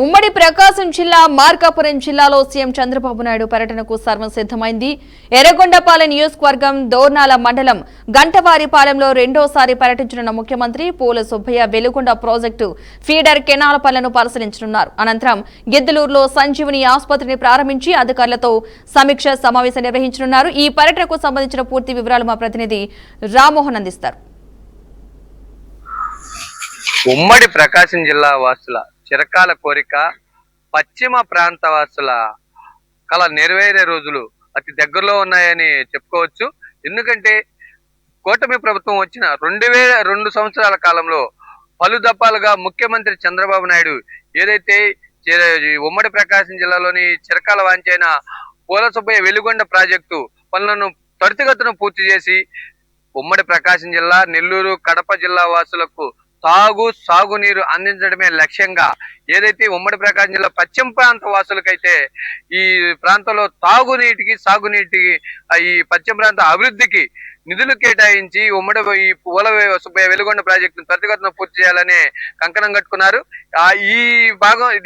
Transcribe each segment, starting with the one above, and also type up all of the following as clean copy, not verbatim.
ఉమ్మడి ప్రకాశం జిల్లా మార్కాపురం జిల్లాలో సీఎం చంద్రబాబు నాయుడు పర్యటనకు సర్వం సిద్ధమైంది. ఎర్రగొండపాలెం నియోజకవర్గం దోర్నాల మండలం గంటవారిపాలెంలో రెండోసారి పర్యటించనున్న ముఖ్యమంత్రి పూల Subbaiah Veligonda project feeder canal పనులను పరిశీలించనున్నారు. అనంతరం గిద్దలూరులో సంజీవని ఆసుపత్రిని ప్రారంభించి అధికారులతో సమీక్ష సమావేశం నిర్వహించనున్నారు. ఈ పర్యటనకు సంబంధించిన పూర్తి వివరాలు మా ప్రతినిధి రామ్మోహన్ అందిస్తారు. ఉమ్మడి ప్రకాశం జిల్లా వాసుల చిరకాల కోరిక, పశ్చిమ ప్రాంత వాసుల కళ నెరవేరే రోజులు అతి దగ్గరలో ఉన్నాయని చెప్పుకోవచ్చు. ఎందుకంటే కూటమి ప్రభుత్వం వచ్చిన 2 సంవత్సరాల కాలంలో పలు దఫాలుగా ముఖ్యమంత్రి చంద్రబాబు నాయుడు ఏదైతే ఉమ్మడి ప్రకాశం జిల్లాలోని చిరకాల వాంచైన పూల సుబ్బయ్య వెలుగొండ ప్రాజెక్టు పనులను త్వరితగతిన పూర్తి చేసి ఉమ్మడి ప్రకాశం జిల్లా, నెల్లూరు, కడప జిల్లా వాసులకు సాగునీరు అందించడమే లక్ష్యంగా ఏదైతే ఉమ్మడి ప్రకాశం జిల్లా పశ్చిమ ప్రాంత వాసులకైతే ఈ ప్రాంతంలో సాగునీటికి ఈ పశ్చిమ ప్రాంత అభివృద్ధికి నిధులు కేటాయించి ఈ పూల సుబ్బయ్య వెలుగొండ ప్రాజెక్టును త్వరితగతిన పూర్తి చేయాలని కంకణం కట్టుకున్నారు.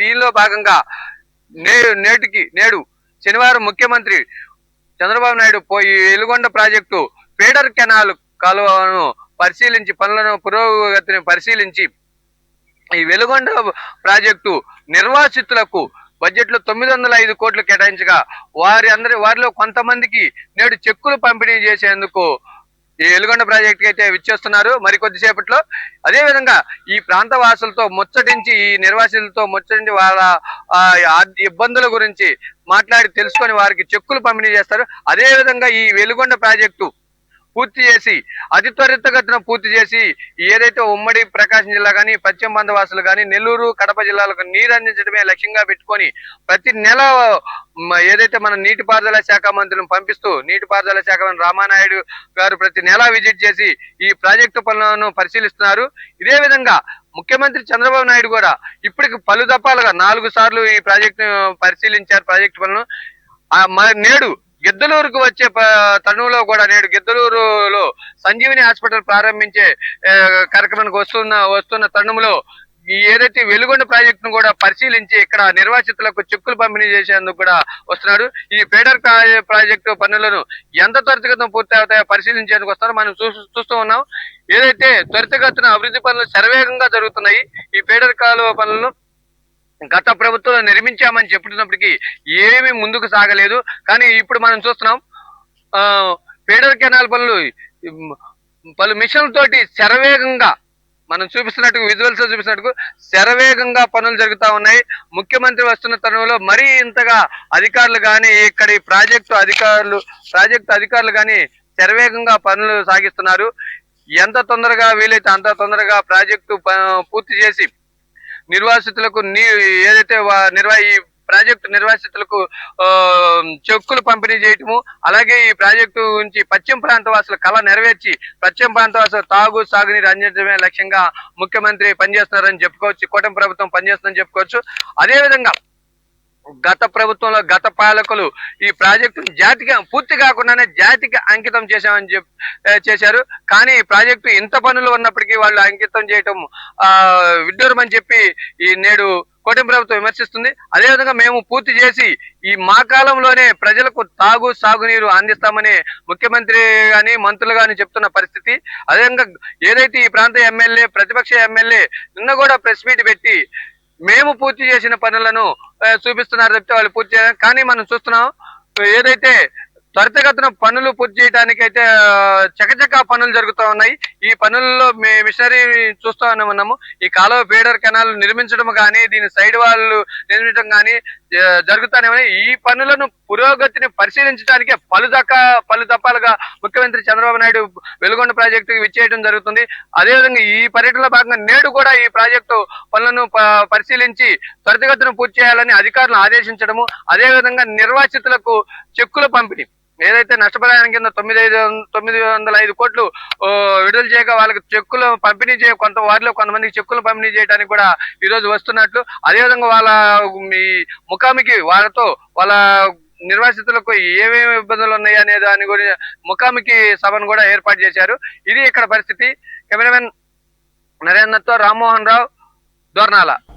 దీనిలో భాగంగా నేడు శనివారం ముఖ్యమంత్రి చంద్రబాబు నాయుడు ఈ వెలుగొండ ప్రాజెక్టు ఫీడర్ కెనాల్ కాలువను పరిశీలించి పనులను పురోగతిని పరిశీలించి ఈ వెలుగొండ ప్రాజెక్టు నిర్వాసితులకు బడ్జెట్ లో 905 కోట్లు కేటాయించగా వారిలో కొంతమందికి నేడు చెక్కులు పంపిణీ చేసేందుకు ఈ వెలుగొండ ప్రాజెక్టు అయితే విచ్చేస్తున్నారు మరికొద్దిసేపట్లో. అదే విధంగా ఈ ప్రాంత వాసులతో ఈ నిర్వాసితులతో ముచ్చటించి వాళ్ళ ఇబ్బందుల గురించి మాట్లాడి తెలుసుకొని వారికి చెక్కులు పంపిణీ చేస్తారు. అదే విధంగా ఈ వెలుగొండ ప్రాజెక్టు పూర్తి చేసి అతి త్వరితగతిన పూర్తి చేసి ఏదైతే ఉమ్మడి ప్రకాశం జిల్లా కానీ పశ్చిమ ప్రాంత వాసులు కానీ నెల్లూరు, కడప జిల్లాలకు నీరు అందించడమే లక్ష్యంగా పెట్టుకొని ప్రతి నెల ఏదైతే మన నీటిపారుదల శాఖ మంత్రులను పంపిస్తూ నీటిపారుదల శాఖ మంత్రి రామానాయుడు గారు ప్రతి నెల విజిట్ చేసి ఈ ప్రాజెక్టు పనులను పరిశీలిస్తున్నారు. ఇదే విధంగా ముఖ్యమంత్రి చంద్రబాబు నాయుడు కూడా ఇప్పటికి పలు దఫాలుగా 4 సార్లు ఈ ప్రాజెక్టు పరిశీలించారు. ప్రాజెక్టు పనులను నేడు గిద్దలూరుకు వచ్చే తరుణంలో కూడా నేడు గిద్దలూరులో సంజీవని హాస్పిటల్ ప్రారంభించే కార్యక్రమానికి వస్తున్న తరుణంలో ఏదైతే వెలుగొండ ప్రాజెక్టును కూడా పరిశీలించి ఇక్కడ నిర్వాసితులకు చెక్కులు పంపిణీ చేసేందుకు కూడా వస్తున్నాడు. ఈ ఫీడర్ ప్రాజెక్టు పనులను ఎంత త్వరితగతిన పూర్తి అవుతాయో పరిశీలించేందుకు వస్తారో మనం చూస్తూ ఉన్నాం. ఏదైతే త్వరితగతిన అభివృద్ధి పనులు శరవేగంగా జరుగుతున్నాయి. ఈ ఫీడర్ కాలువ పనులను గత ప్రభుత్వంలో నిర్మించామని చెప్తున్నప్పటికీ ఏమీ ముందుకు సాగలేదు. కానీ ఇప్పుడు మనం చూస్తున్నాం ఫీడర్ కెనాల్ పనులు పలు మిషన్లతోటి శరవేగంగా మనం విజువల్స్ చూపిస్తున్నట్టు శరవేగంగా పనులు జరుగుతూ ఉన్నాయి. ముఖ్యమంత్రి వస్తున్న తరుణంలో మరీ ఇంతగా అధికారులు కానీ ఇక్కడ ప్రాజెక్టు అధికారులు కానీ శరవేగంగా పనులు సాగిస్తున్నారు. ఎంత తొందరగా వీలైతే అంత తొందరగా ప్రాజెక్టు పూర్తి చేసి నిర్వాసితులకు ఏదైతే ఈ ప్రాజెక్టు నిర్వాసితులకు చెక్కులు పంపిణీ చేయటము, అలాగే ఈ ప్రాజెక్టు నుంచి పశ్చిమ ప్రాంత వాసుల కళ నెరవేర్చి పశ్చిమ ప్రాంత వాసుల సాగునీరు అందించడమే లక్ష్యంగా ముఖ్యమంత్రి పనిచేస్తున్నారని చెప్పుకోవచ్చు. కూటమి ప్రభుత్వం పనిచేస్తుందని చెప్పుకోవచ్చు. అదేవిధంగా గత ప్రభుత్వంలో గత పాలకులు ఈ ప్రాజెక్టును పూర్తి కాకుండానే జాతికి అంకితం చేశారు. కానీ ప్రాజెక్టు ఇంత పనులు ఉన్నప్పటికీ వాళ్ళు అంకితం చేయటం విడ్డూరమని చెప్పి ఈ నేడు కూటమి ప్రభుత్వం విమర్శిస్తుంది. అదేవిధంగా మేము పూర్తి చేసి ఈ మా కాలంలోనే ప్రజలకు సాగునీరు అందిస్తామని ముఖ్యమంత్రి గాని మంత్రులు గాని చెప్తున్న పరిస్థితి. అదేవిధంగా ఏదైతే ఈ ప్రాంత ఎమ్మెల్యే ప్రతిపక్ష ఎమ్మెల్యే నిన్న కూడా ప్రెస్ మీట్ పెట్టి మేము పూర్తి చేసిన పనులను చూపిస్తున్నారు తప్పితే వాళ్ళు పూర్తి చేయడం. కానీ మనం చూస్తున్నాం ఏదైతే త్వరితగతిన పనులు పూర్తి చేయడానికి అయితే చకచకా పనులు జరుగుతూ ఉన్నాయి. ఈ పనుల్లో మిషనరీ చూస్తూ ఉన్నాము. ఈ కాలువ ఫీడర్ కెనాల్ నిర్మించడం కానీ దీని సైడ్ వాళ్ళు నిర్మించడం కానీ జరుగుతూనే ఉన్నాయి. ఈ పనులను పురోగతిని పరిశీలించడానికే పలు దఫాలుగా ముఖ్యమంత్రి చంద్రబాబు నాయుడు వెలుగొండ ప్రాజెక్టుకి విచ్చేయడం జరుగుతుంది. అదేవిధంగా ఈ పర్యటనలో భాగంగా నేడు కూడా ఈ ప్రాజెక్టు పనులను పరిశీలించి త్వరితగతిన పూర్తి చేయాలని అధికారులను ఆదేశించడము, అదేవిధంగా నిర్వాసితులకు చెక్కుల పంపిణీ ఏదైతే నష్టపరిహారం కింద 905 కోట్లు విడుదల చేయక వాళ్ళకి చెక్కులు పంపిణీ వారిలో కొంతమందికి చెక్కులు పంపిణీ చేయడానికి కూడా ఈ రోజు వస్తున్నట్లు, అదేవిధంగా వాళ్ళ ముఖాముఖి వాళ్ళ నిర్వాసితులకు ఏమేమి ఇబ్బందులు ఉన్నాయి అనే దాని గురించి ముఖాముఖి సభను కూడా ఏర్పాటు చేశారు. ఇది ఇక్కడ పరిస్థితి. కెమెరామెన్ నరేంద్రతో రామ్మోహన్ రావు, దోర్నాల.